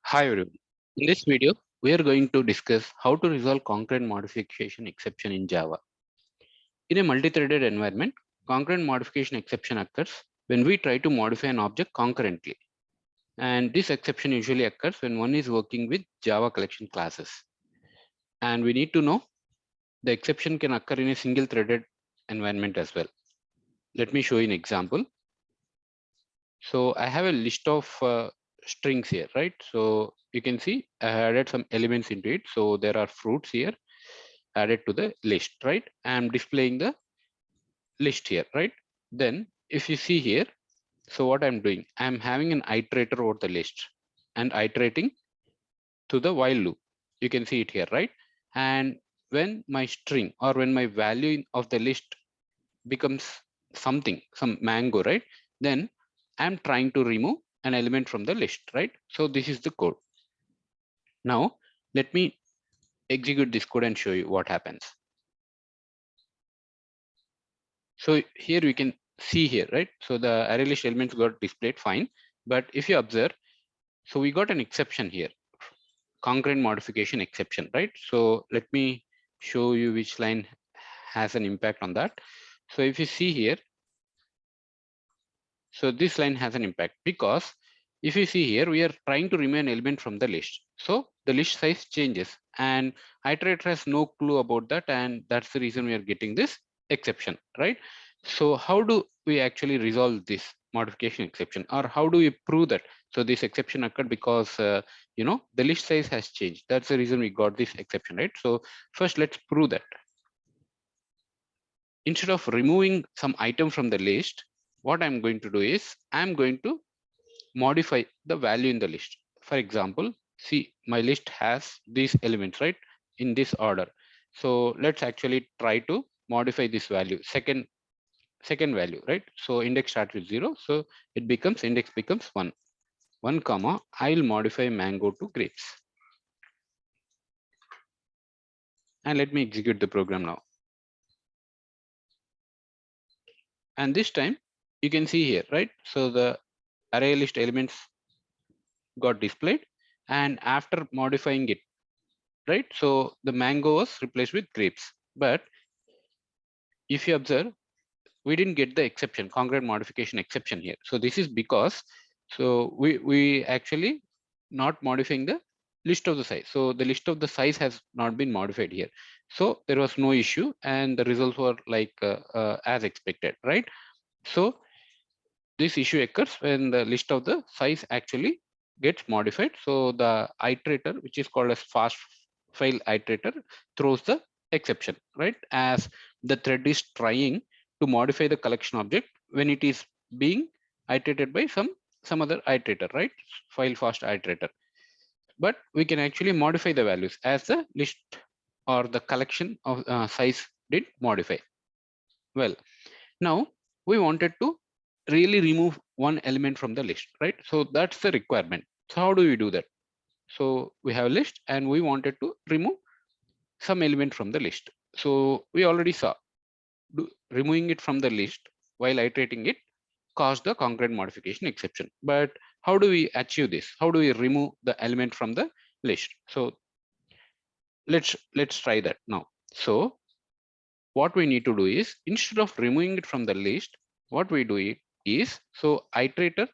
Hi everyone. In this video, we are going to discuss how to resolve concurrent modification exception in Java. In a multi-threaded environment, concurrent modification exception occurs when we try to modify an object concurrently. And this exception usually occurs when one is working with Java collection classes. And we need to know the exception can occur in a single threaded environment as well. Let me show you an example. So I have a list of strings here, right? So you can see I added some elements into it. So there are fruits here added to the list, right? I'm displaying the list here, right? Then if you see here, so what I'm doing, I'm having an iterator over the list and iterating to the while loop. You can see it here, right? And when my string or when my value of the list becomes something, some mango, right? Then I'm trying to remove an element from the list, right? So this is the code. Now, let me execute this code and show you what happens. So here we can see here, right? So the array list elements got displayed fine. But if you observe, so we got an exception here, concurrent modification exception, right? So let me show you which line has an impact on that. So if you see here, so this line has an impact because if you see here, we are trying to remove an element from the list. So the list size changes and iterator has no clue about that. And that's the reason we are getting this exception, right? So how do we actually resolve this modification exception, or how do we prove that? So this exception occurred because, the list size has changed. That's the reason we got this exception, right? So first let's prove that. Instead of removing some item from the list, what I'm going to do is I'm going to modify the value in the list. For example, see my list has these elements, right, in this order. So let's actually try to modify this value, second value, right? So index starts with 0, so it becomes index becomes 1 comma, I'll modify mango to grapes. And let me execute the program now. And this time you can see here, right? So the array list elements got displayed, and after modifying it, right, so the mango was replaced with grapes. But if you observe, we didn't get the exception, concurrent modification exception here. So this is because, so we actually not modifying the list of the size. So the list of the size has not been modified here. So there was no issue and the results were like as expected, right? So this issue occurs when the list of the size actually gets modified. So the iterator, which is called as fast file iterator, throws the exception, right? As the thread is trying to modify the collection object when it is being iterated by some other iterator, right? File fast iterator. But we can actually modify the values as the list or the collection of size did modify. Well, now we wanted to really remove one element from the list, right? So that's the requirement. So how do we do that? So we have a list and we wanted to remove some element from the list. So we already saw removing it from the list while iterating it caused the concurrent modification exception. But how do we achieve this? How do we remove the element from the list? So let's try that now. So what we need to do is, instead of removing it from the list, what we do is, so iterator,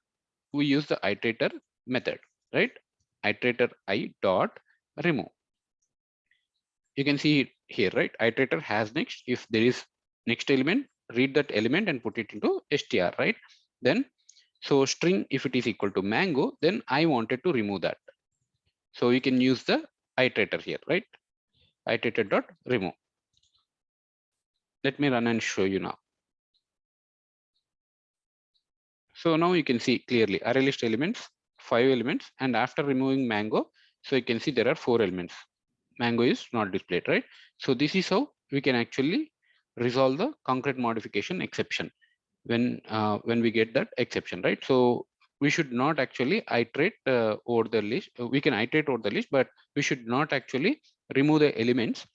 we use the iterator method, right? Iterator I dot remove. You can see it here, right? Iterator has next. If there is next element, read that element and put it into str, right? Then, so string, if it is equal to mango, then I wanted to remove that. So you can use the iterator here, right? Iterator dot remove. Let me run and show you now. So now you can see clearly array list elements, 5 elements, and after removing mango, so you can see there are 4 elements. Mango is not displayed, right? So this is how we can actually resolve the concurrent modification exception when we get that exception, right? So we should not actually iterate over the list. We can iterate over the list, but we should not actually remove the elements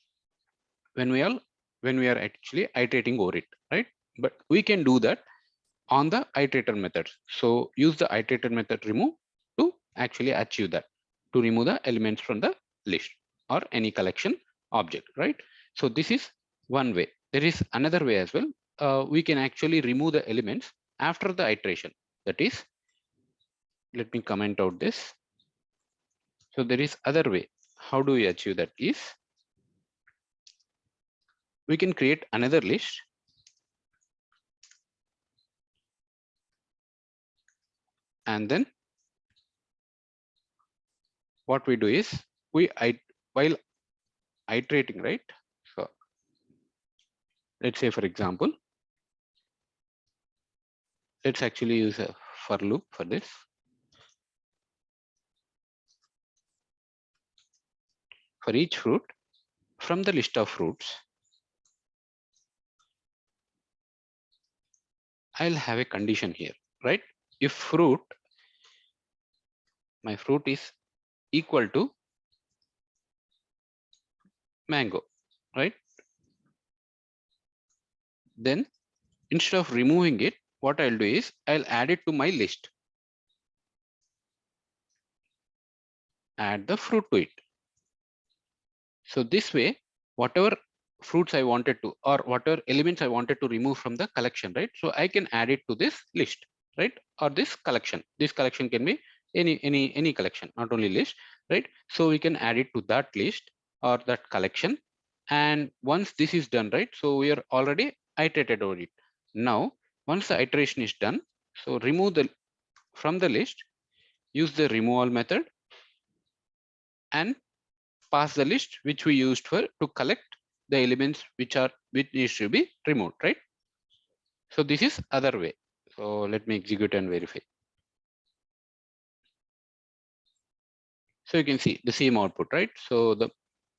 when we are actually iterating over it, right? But we can do that on the iterator method. So use the iterator method remove to actually achieve that. to remove the elements from the list or any collection object, right? So this is one way. There is another way as well. We can actually remove the elements after the iteration. That is, let me comment out this. So there is other way. How do we achieve that is, we can create another list and then what we do is while iterating, right? So let's say, for example, let's actually use a for loop for this. For each fruit, from the list of fruits, I'll have a condition here, right? If my fruit is equal to mango, right? Then instead of removing it, what I'll do is I'll add it to my list. Add the fruit to it. So this way, whatever fruits I wanted to, or whatever elements I wanted to remove from the collection, right? So I can add it to this list, right? Or this collection. This collection can be any collection, not only list, right? So we can add it to that list or that collection. And once this is done, right? So we are already iterated over it. Now, once the iteration is done, so remove the from the list, use the removal method and pass the list which we used for to collect the elements which needs to be removed, right? So this is other way. So let me execute and verify. So you can see the same output, right? So the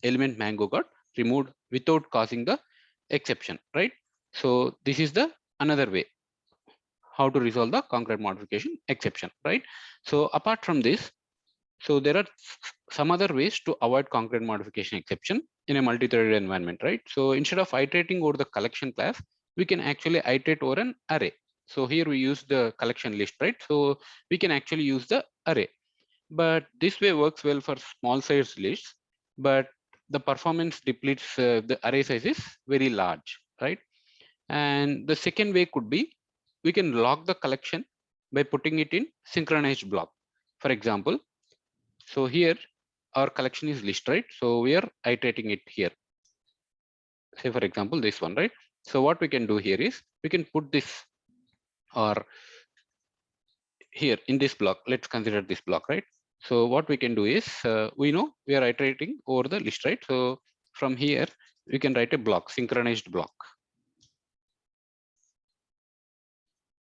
element mango got removed without causing the exception, right? So this is the another way how to resolve the concurrent modification exception, right? So apart from this, so there are some other ways to avoid concurrent modification exception in a multi-threaded environment, right? So instead of iterating over the collection class, we can actually iterate over an array. So here we use the collection list, right? So we can actually use the array, but this way works well for small size lists, but the performance depletes the array size is very large, right? And the second way could be, we can log the collection by putting it in synchronized block. For example, so here our collection is list, right? So we are iterating it here. Say for example, this one, right? So what we can do here is we can put this or here in this block, let's consider this block, right? So what we can do is we know we are iterating over the list, right? So from here, we can write a block, synchronized block,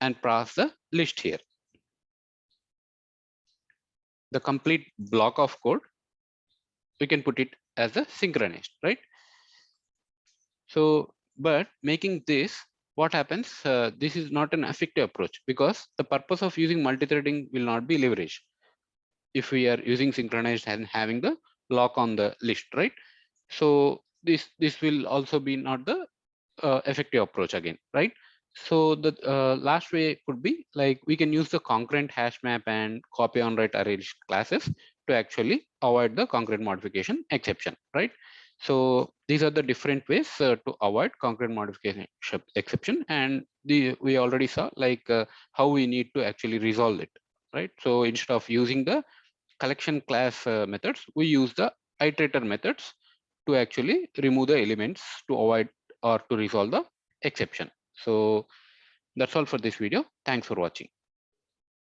and pass the list here. The complete block of code, we can put it as a synchronized, right? So, but making this, what happens? This is not an effective approach because the purpose of using multi-threading will not be leveraged if we are using synchronized and having the lock on the list, right? So this will also be not the effective approach again, right? So the last way could be like we can use the concurrent hash map and copy on write array list classes to actually avoid the concurrent modification exception, right? So these are the different ways to avoid concurrent modification exception, and we already saw like how we need to actually resolve it, right? So instead of using the collection class methods, we use the iterator methods to actually remove the elements to avoid or to resolve the exception. So that's all for this video. Thanks for watching.